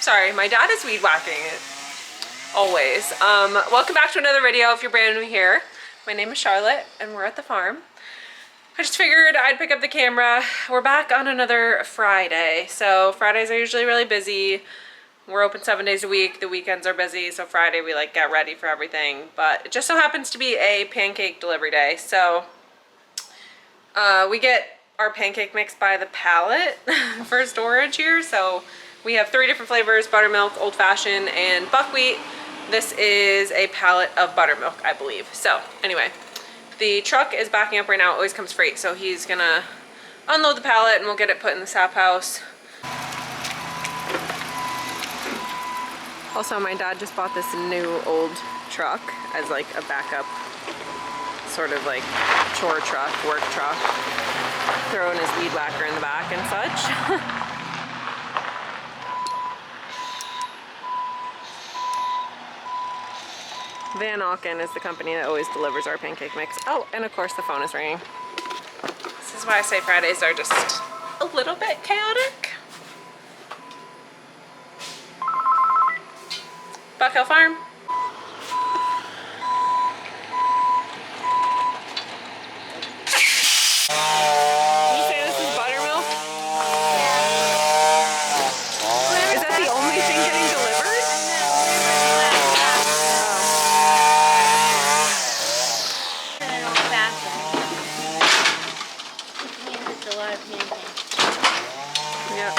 Sorry, my dad is weed whacking it. Always. Welcome back to another video if you're brand new here. My name is Charlotte and we're at the farm. I just figured I'd pick up the camera. We're back on another Friday. So Fridays are usually really busy. We're open 7 days a week. The weekends are busy. So Friday we like get ready for everything. But it just so happens to be a pancake delivery day. So we get our pancake mix by the pallet for storage here. So we have 3 different flavors: buttermilk, old fashioned, and buckwheat. This is a pallet of buttermilk, I believe. So anyway, the truck is backing up right now. It always comes freight. So he's gonna unload the pallet and we'll get it put in the sap house. Also, my dad just bought this new old truck as like a backup sort of like chore truck, work truck. Throwing his weed whacker in the back and such. Van Auken is the company that always delivers our pancake mix. Oh, and of course the phone is ringing. This is why I say Fridays are just a little bit chaotic. Buck Hill Farm. Can you say this is buttermilk? Is that the only thing getting delivered? Yep.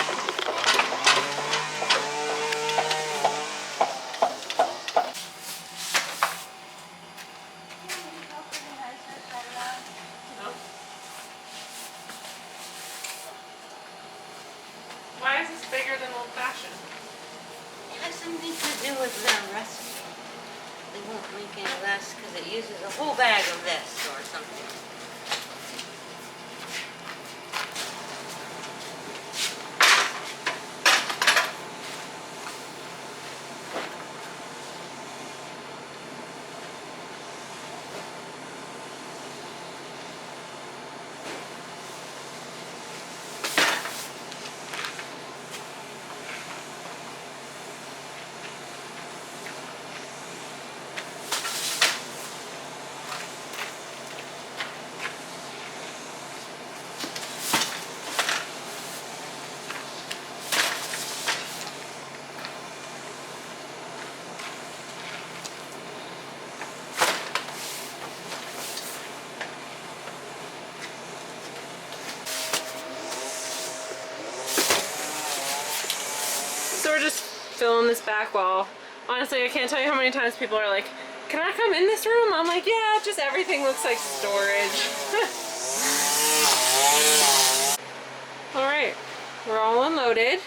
Why is this bigger than old fashioned? It has something to do with the recipe. They won't make any less because it uses a whole bag of this or something. So we're just filling this back wall. Honestly, I can't tell you how many times people are like, can I come in this room? I'm like, yeah, just everything looks like storage. Alright, we're all unloaded.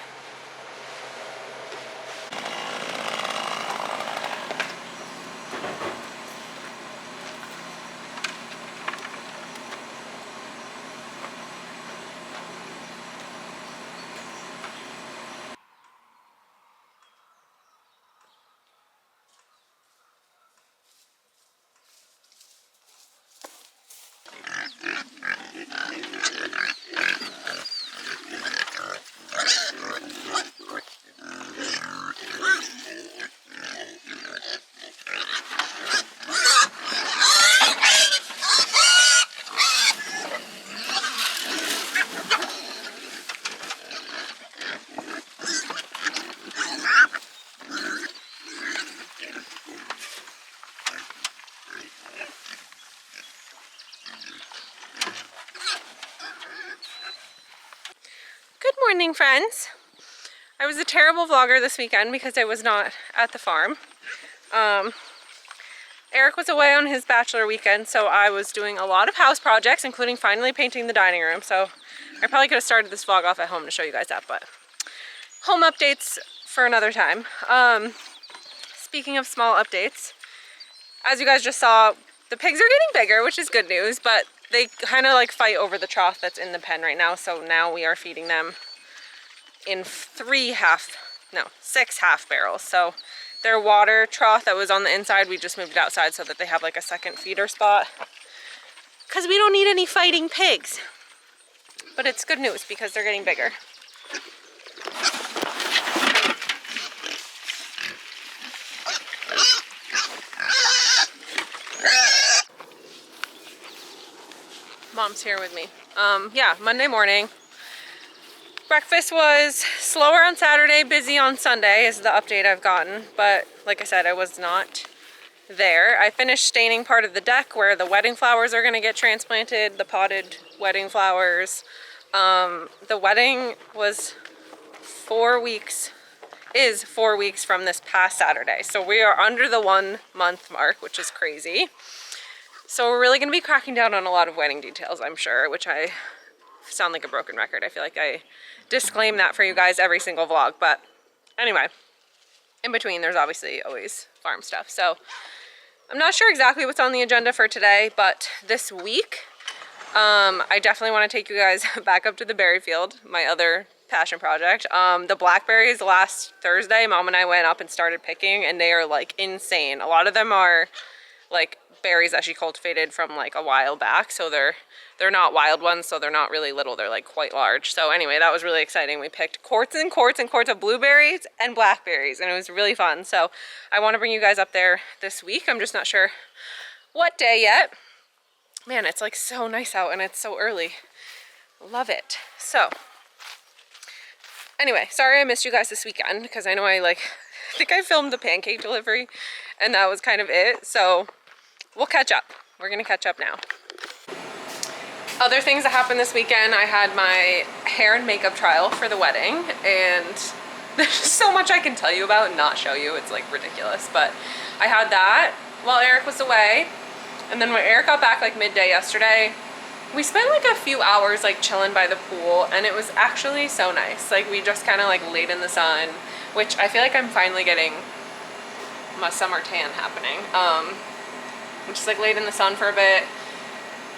Good morning, friends. I was a terrible vlogger this weekend because I was not at the farm. Eric was away on his bachelor weekend, so I was doing a lot of house projects, including finally painting the dining room. So I probably could have started this vlog off at home to show you guys that, but home updates for another time. Speaking of small updates, as you guys just saw, the pigs are getting bigger, which is good news, but they kind of like fight over the trough that's in the pen right now. So now we are feeding them in 6 half barrels. So their water trough that was on the inside, we just moved it outside so that they have like a second feeder spot, because we don't need any fighting pigs. But it's good news because they're getting bigger. Mom's here with me. Yeah, Monday morning. Breakfast was slower on Saturday, busy on Sunday is the update I've gotten. But like I said, I was not there. I finished staining part of the deck where the wedding flowers are going to get transplanted, the potted wedding flowers. The wedding was 4 weeks, is 4 weeks from this past Saturday. So we are under the 1 month mark, which is crazy. So we're really going to be cracking down on a lot of wedding details, I'm sure, which I sound like a broken record. I feel like I disclaim that for you guys every single vlog. But anyway, in between, there's obviously always farm stuff. So I'm not sure exactly what's on the agenda for today, but this week, I definitely want to take you guys back up to the berry field, my other passion project. The blackberries last Thursday, Mom and I went up and started picking, and they are like insane. A lot of them are like berries that she cultivated from like a while back, so they're not wild ones, so they're not really little, they're like quite large. So anyway, that was really exciting. We picked quarts and quarts and quarts of blueberries and blackberries, and it was really fun. So I want to bring you guys up there this week. I'm just not sure what day yet. Man, it's like so nice out and it's so early. Love it. So anyway, sorry I missed you guys this weekend, because I know I think I filmed the pancake delivery and that was kind of it. So we'll catch up. We're gonna catch up now. Other things that happened this weekend, I had my hair and makeup trial for the wedding, and there's so much I can tell you about and not show you. It's like ridiculous, but I had that while Eric was away. And then when Eric got back like midday yesterday, we spent like a few hours like chilling by the pool, and it was actually so nice. Like we just kind of like laid in the sun, which I feel like I'm finally getting my summer tan happening. We just like laid in the sun for a bit,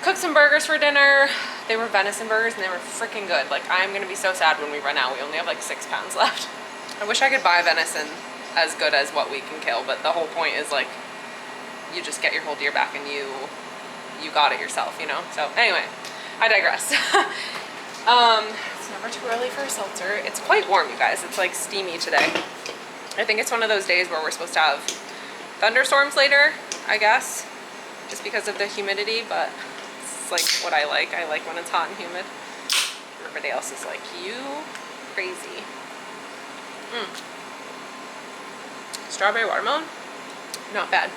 cooked some burgers for dinner. They were venison burgers and they were freaking good. Like I'm gonna be so sad when we run out. We only have like 6 pounds left. I wish I could buy venison as good as what we can kill, but the whole point is like you just get your whole deer back and you got it yourself, you know? So anyway, I digress. It's never too early for a seltzer. It's quite warm, you guys. It's like steamy today. I think it's one of those days where we're supposed to have thunderstorms later, I guess, just because of the humidity, but it's like what I like. I like when it's hot and humid. Everybody else is like, you crazy. Strawberry watermelon? Not bad.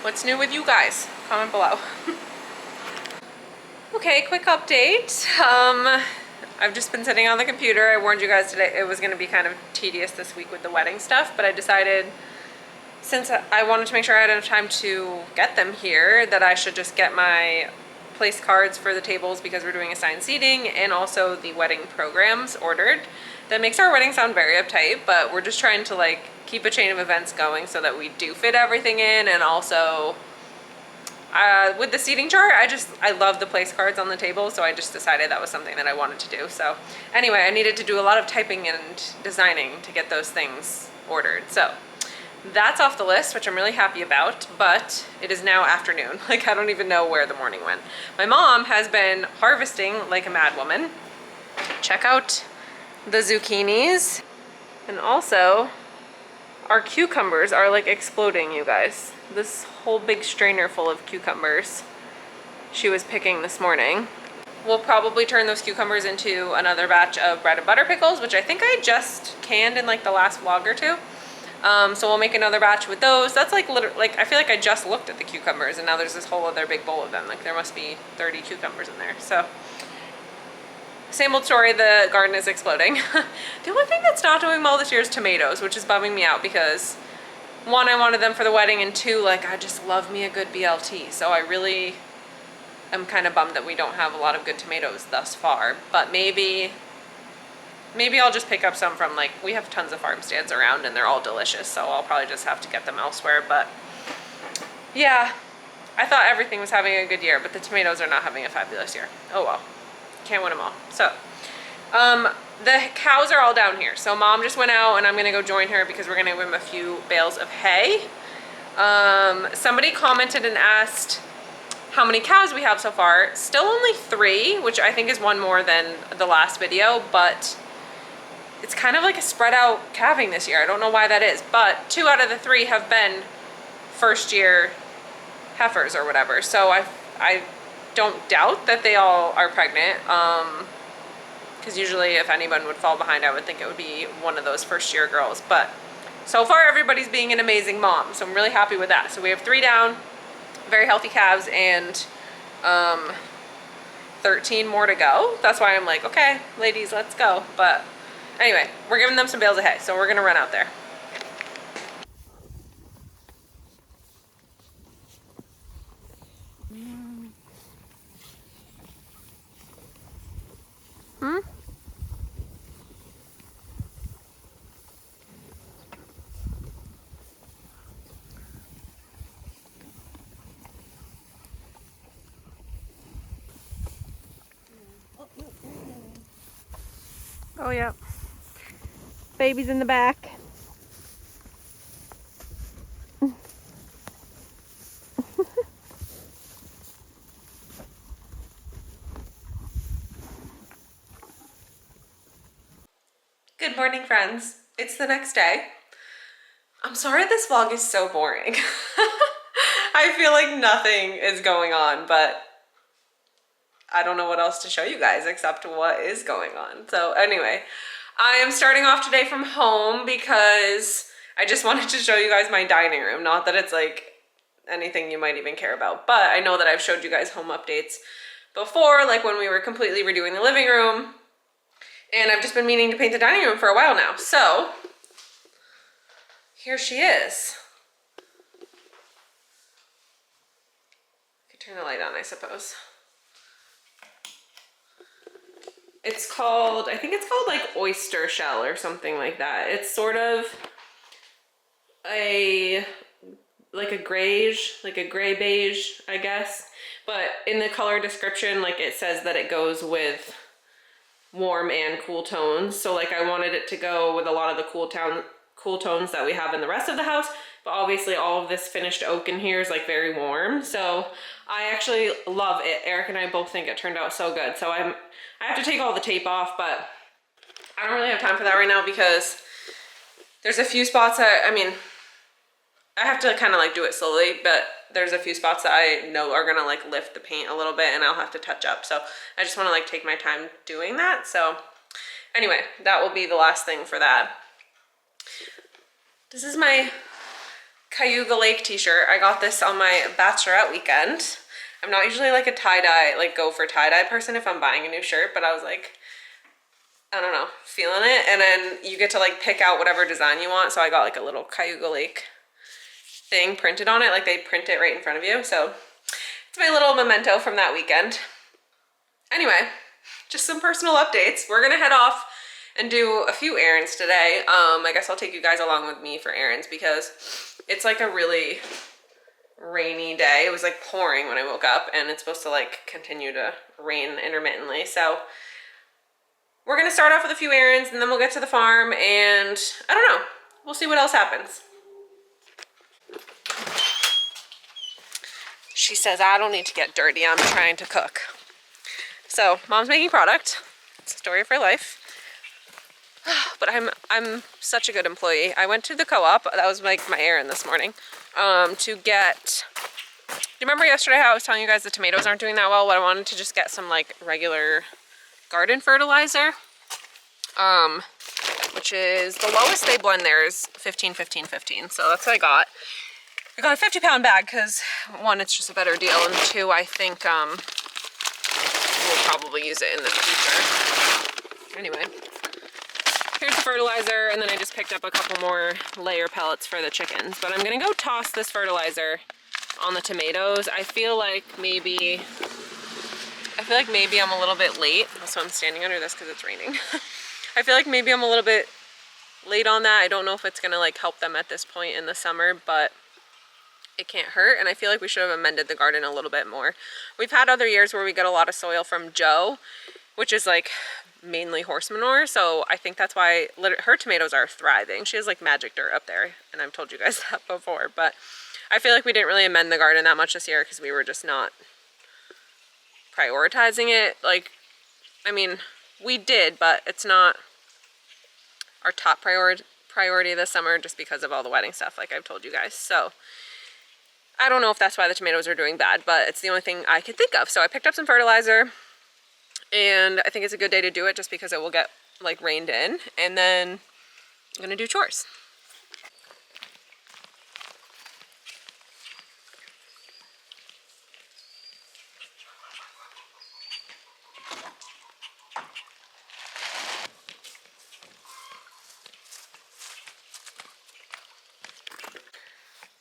What's new with you guys? Comment below. Okay, quick update. I've just been sitting on the computer. I warned you guys today it was going to be kind of tedious this week with the wedding stuff, but I decided, since I wanted to make sure I had enough time to get them here, that I should just get my place cards for the tables, because we're doing assigned seating, and also the wedding programs ordered. That makes our wedding sound very uptight, but we're just trying to like keep a chain of events going so that we do fit everything in. And also with the seating chart, I love the place cards on the table, so I just decided that was something that I wanted to do. So anyway, I needed to do a lot of typing and designing to get those things ordered. So that's off the list, which I'm really happy about, but it is now afternoon. Like I don't even know where the morning went. My mom has been harvesting like a mad woman. Check out the zucchinis, and also our cucumbers are like exploding, you guys. This whole big strainer full of cucumbers she was picking this morning. We'll probably turn those cucumbers into another batch of bread and butter pickles, which I think I just canned in like the last vlog or two. So we'll make another batch with those. That's like literally, like I feel like I just looked at the cucumbers and now there's this whole other big bowl of them. Like there must be 30 cucumbers in there. So same old story, the garden is exploding. The only thing that's not doing well this year is tomatoes, which is bumming me out, because one, I wanted them for the wedding, and two, like I just love me a good BLT. So I really am kind of bummed that we don't have a lot of good tomatoes thus far. But maybe I'll just pick up some from, like, we have tons of farm stands around and they're all delicious, so I'll probably just have to get them elsewhere. But yeah, I thought everything was having a good year, but the tomatoes are not having a fabulous year. Oh well. Can't win them all. So the cows are all down here, so Mom just went out and I'm gonna go join her because we're gonna give them a few bales of hay. Somebody commented and asked how many cows we have so far. Still only 3, which I think is one more than the last video, but it's kind of like a spread out calving this year. I don't know why that is, but 2 out of the 3 have been first year heifers or whatever. So I don't doubt that they all are pregnant. Because usually if anyone would fall behind, I would think it would be one of those first year girls. But so far everybody's being an amazing mom, so I'm really happy with that. So we have 3 down, very healthy calves, and 13 more to go. That's why I'm like, okay, ladies, let's go. But anyway, we're giving them some bales of hay, so we're gonna run out there. Oh yeah, baby's in the back. Good morning, friends. It's the next day. I'm sorry this vlog is so boring. I feel like nothing is going on, but I don't know what else to show you guys except what is going on. So anyway, I am starting off today from home because I just wanted to show you guys my dining room. Not that it's like anything you might even care about, but I know that I've showed you guys home updates before, like when we were completely redoing the living room. And I've just been meaning to paint the dining room for a while now. So here she is. I could turn the light on, I suppose. It's called, I think it's called like oyster shell or something like that. It's sort of like a grayish, like a gray beige, I guess. But in the color description, like it says that it goes with warm and cool tones. So like I wanted it to go with a lot of the cool tones that we have in the rest of the house. But obviously all of this finished oak in here is like very warm. So I actually love it. Eric and I both think it turned out so good. So I have to take all the tape off, but I don't really have time for that right now because there's a few spots that, I mean, I have to kind of like do it slowly, but there's a few spots that I know are gonna like lift the paint a little bit and I'll have to touch up. So I just wanna like take my time doing that. So anyway, that will be the last thing for that. This is my Cayuga Lake t-shirt. I got this on my bachelorette weekend. I'm not usually like a tie-dye, like go for tie-dye person if I'm buying a new shirt, but I was like, I don't know, feeling it. And then you get to like pick out whatever design you want. So I got like a little Cayuga Lake thing printed on it, like they print it right in front of you. So it's my little memento from that weekend. Anyway, just some personal updates. We're gonna head off and do a few errands today. I guess I'll take you guys along with me for errands because it's like a really rainy day. It was like pouring when I woke up and it's supposed to like continue to rain intermittently. So we're gonna start off with a few errands and then we'll get to the farm and I don't know, we'll see what else happens. She says, I don't need to get dirty, I'm trying to cook. So mom's making product. It's a story of her life. But I'm such a good employee. I went to the co-op, that was like my errand this morning, to get, do you remember yesterday how I was telling you guys the tomatoes aren't doing that well? But I wanted to just get some like regular garden fertilizer, which is, the lowest they blend there is 15, 15, 15. So that's what I got. I got a 50-pound bag because one, it's just a better deal, and two, I think we'll probably use it in the future. Anyway, here's the fertilizer, and then I just picked up a couple more layer pellets for the chickens. But I'm gonna go toss this fertilizer on the tomatoes. I feel like maybe I'm a little bit late. Also, I'm standing under this because it's raining. I feel like maybe I'm a little bit late on that. I don't know if it's gonna like help them at this point in the summer, but it can't hurt. And I feel like we should have amended the garden a little bit more. We've had other years where we get a lot of soil from Joe, which is like mainly horse manure. So I think that's why her tomatoes are thriving. She has like magic dirt up there, and I've told you guys that before. But I feel like we didn't really amend the garden that much this year because we were just not prioritizing it. Like, I mean, we did, but it's not our top priority this summer just because of all the wedding stuff, like I've told you guys. So I don't know if that's why the tomatoes are doing bad, but it's the only thing I could think of. So I picked up some fertilizer, and I think it's a good day to do it just because it will get like rained in, and then I'm gonna do chores.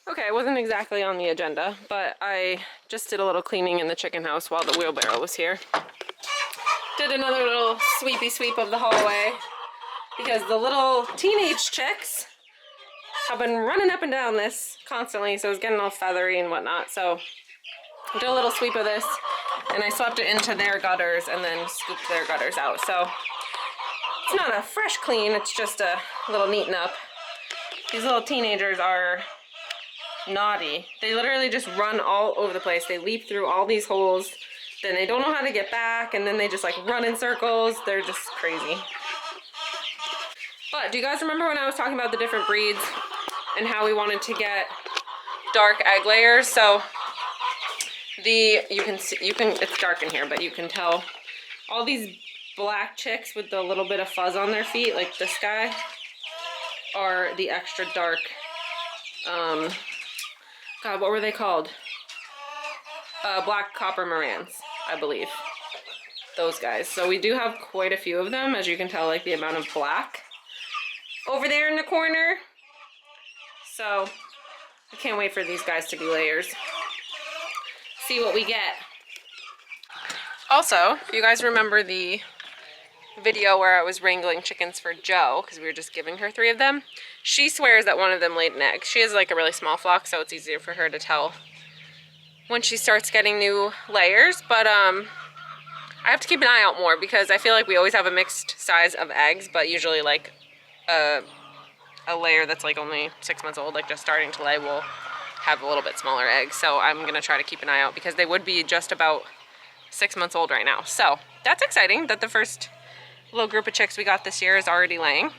Okay, it wasn't exactly on the agenda, but I just did a little cleaning in the chicken house while the wheelbarrow was here. Did another little sweepy sweep of the hallway because the little teenage chicks have been running up and down this constantly, so it's getting all feathery and whatnot. So I did a little sweep of this, and I swept it into their gutters and then scooped their gutters out. So it's not a fresh clean, it's just a little neaten up. These little teenagers are naughty. They literally just run all over the place. They leap through all these holes, then they don't know how to get back, and then they just like run in circles. They're just crazy. But do you guys remember when I was talking about the different breeds and how we wanted to get dark egg layers? So you can it's dark in here, but you can tell all these black chicks with the little bit of fuzz on their feet, like this guy, are the extra dark, God, what were they called? Black copper Morans, I believe. Those guys. So we do have quite a few of them, as you can tell, like the amount of black over there in the corner. So I can't wait for these guys to be layers. See what we get. Also, if you guys remember the video where I was wrangling chickens for Joe, because we were just giving her 3 of them, she swears that one of them laid an egg. She has like a really small flock, so it's easier for her to tell when she starts getting new layers. But I have to keep an eye out more because I feel like we always have a mixed size of eggs, but usually like a layer that's like only 6 months old, like just starting to lay, will have a little bit smaller eggs. So I'm gonna try to keep an eye out because they would be just about 6 months old right now. So that's exciting that the first little group of chicks we got this year is already laying.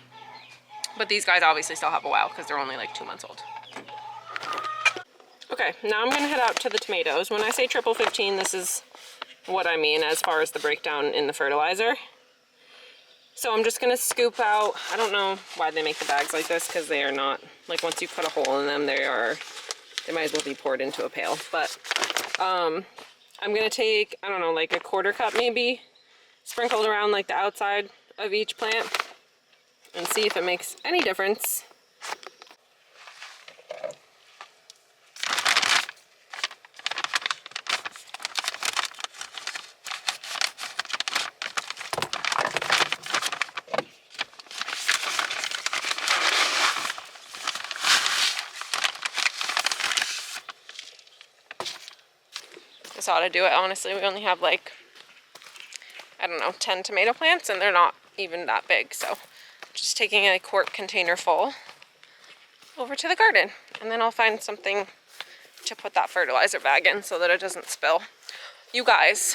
But these guys obviously still have a while because they're only like 2 months old. Okay, now I'm gonna head out to the tomatoes. When I say triple 15, this is what I mean as far as the breakdown in the fertilizer. So I'm just gonna scoop out, I don't know why they make the bags like this, because they are not, like once you cut a hole in them, they might as well be poured into a pail. But I'm gonna take, I don't know, like a 1/4 cup maybe, sprinkled around like the outside of each plant, and see if it makes any difference. This ought to do it. Honestly, we only have like, I don't know, 10 tomato plants, and they're not even that big. So just taking a quart container full over to the garden, and then I'll find something to put that fertilizer bag in so that it doesn't spill. You guys,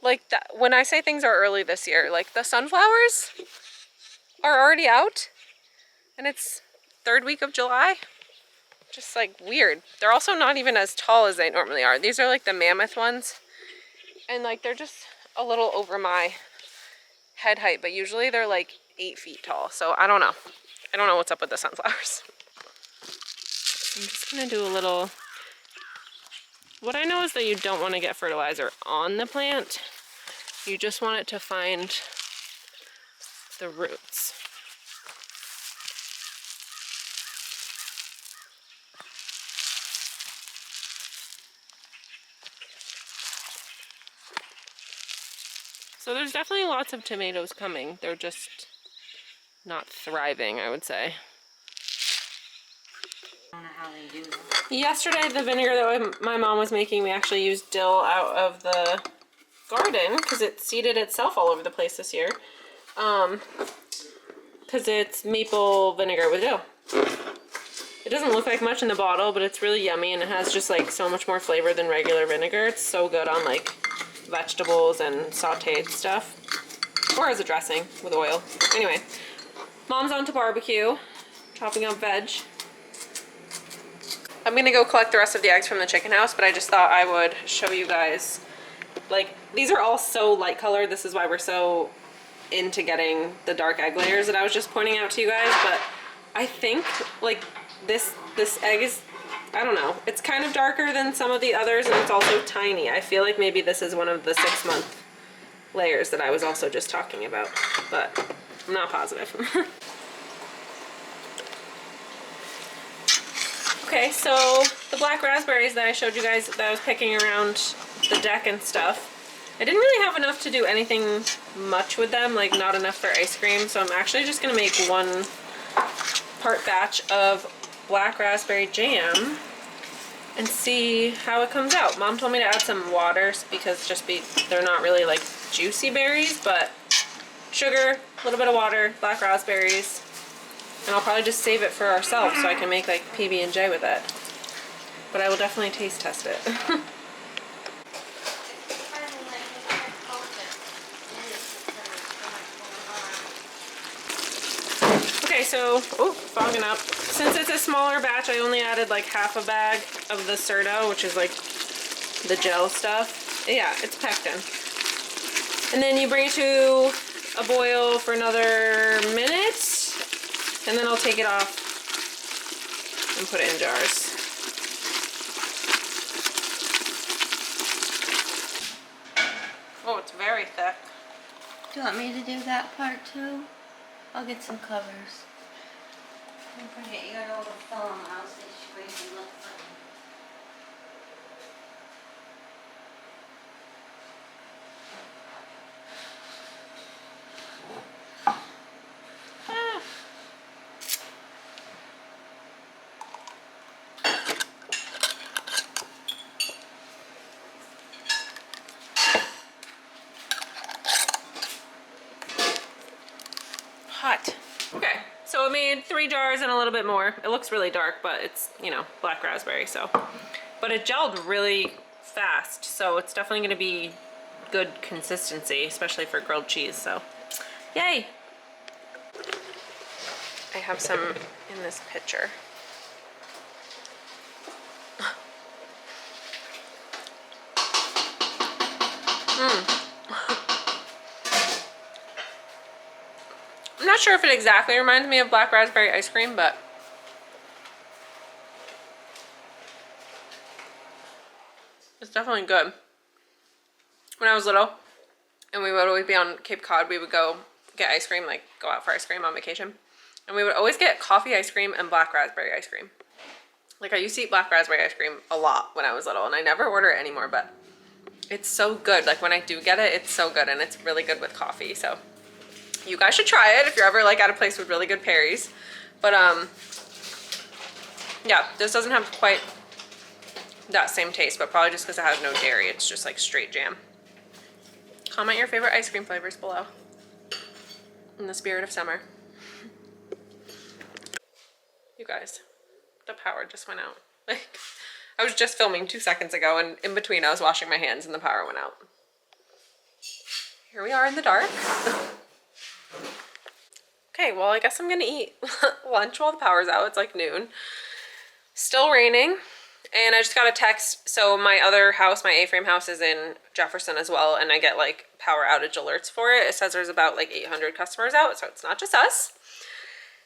like that, when I say things are early this year, like the sunflowers are already out and it's 3rd week of July. Just like weird. They're also not even as tall as they normally are. These are like the mammoth ones, and like they're just a little over my head height, but usually they're like 8 feet tall. So I don't know what's up with the sunflowers. I'm just gonna do a little, what I know is that you don't want to get fertilizer on the plant. You just want it to find the roots. So there's definitely lots of tomatoes coming. They're just not thriving, I would say. I don't know how they do that. Yesterday, the vinegar that my mom was making, we actually used dill out of the garden because it seeded itself all over the place this year. Because it's maple vinegar with dill. It doesn't look like much in the bottle, but it's really yummy, and it has just like so much more flavor than regular vinegar. It's so good on like vegetables and sauteed stuff, or as a dressing with oil. Anyway, mom's on to barbecue, chopping up veg. I'm gonna go collect the rest of the eggs from the chicken house, but I just thought I would show you guys, like, these are all so light colored. This is why we're so into getting the dark egg layers that I was just pointing out to you guys. But I think like this egg is, I don't know, it's kind of darker than some of the others, and it's also tiny. I feel like maybe this is one of the 6-month layers that I was also just talking about, but I'm not positive. Okay, so the black raspberries that I showed you guys that I was picking around the deck and stuff, I didn't really have enough to do anything much with them, like not enough for ice cream, so I'm actually just gonna make 1 part batch of black raspberry jam and see how it comes out. Mom told me to add some water because they're not really like juicy berries, but sugar, a little bit of water, black raspberries, and I'll probably just save it for ourselves so I can make like PB&J with it. But I will definitely taste test it. Okay, so, fogging up. Since it's a smaller batch, I only added like half a bag of the Serta, which is like the gel stuff. Yeah, it's pectin. And then you bring it to a boil for another minute, and then I'll take it off and put it in jars. Oh, it's very thick. Do you want me to do that part too? I'll get some covers. Don't forget you got a little film house that you can look funny. Hot. Okay, so I made 3 jars and a little bit more. It looks really dark, but it's, you know, black raspberry, so. But it gelled really fast, so it's definitely gonna be good consistency, especially for grilled cheese, so yay. I have some in this pitcher. I'm not sure if it exactly reminds me of black raspberry ice cream, but it's definitely good. When I was little and we would always be on Cape Cod, we would go get ice cream, like go out for ice cream on vacation. And we would always get coffee ice cream and black raspberry ice cream. Like I used to eat black raspberry ice cream a lot when I was little, and I never order it anymore, but it's so good. Like when I do get it, it's so good, and it's really good with coffee, so. You guys should try it if you're ever like at a place with really good Perry's. But yeah, this doesn't have quite that same taste, but probably just because it has no dairy. It's just like straight jam. Comment your favorite ice cream flavors below. In the spirit of summer. You guys, the power just went out. Like, I was just filming 2 seconds ago, and in between I was washing my hands and the power went out. Here we are in the dark. Okay, well, I guess I'm gonna eat lunch while the power's out. It's like noon. Still raining, and I just got a text. So my other house, my A-frame house, is in Jefferson as well, and I get like power outage alerts for it. It says there's about like 800 customers out, so it's not just us.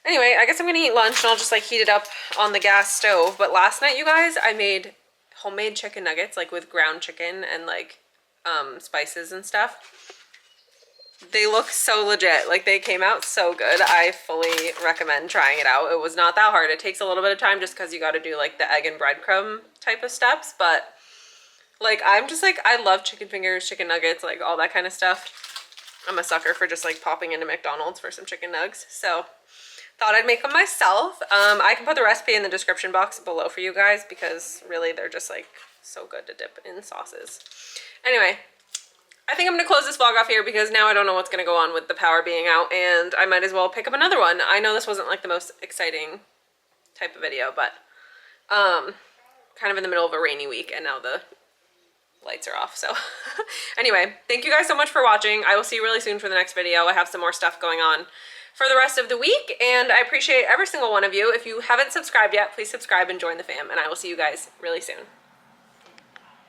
Anyway, I guess I'm gonna eat lunch, and I'll just like heat it up on the gas stove. But last night, you guys, I made homemade chicken nuggets, like with ground chicken and like spices and stuff. They look so legit. Like, they came out so good. I fully recommend trying it out. It was not that hard. It takes a little bit of time just because you got to do like the egg and breadcrumb type of steps, but like I'm just like, I love chicken fingers, chicken nuggets, like all that kind of stuff. I'm a sucker for just like popping into McDonald's for some chicken nugs, so thought I'd make them myself. I can put the recipe in the description box below for you guys because really they're just like so good to dip in sauces. Anyway, I think I'm going to close this vlog off here because now I don't know what's going to go on with the power being out, and I might as well pick up another one. I know this wasn't like the most exciting type of video, but kind of in the middle of a rainy week, and now the lights are off. So anyway, thank you guys so much for watching. I will see you really soon for the next video. I have some more stuff going on for the rest of the week, and I appreciate every single one of you. If you haven't subscribed yet, please subscribe and join the fam, and I will see you guys really soon.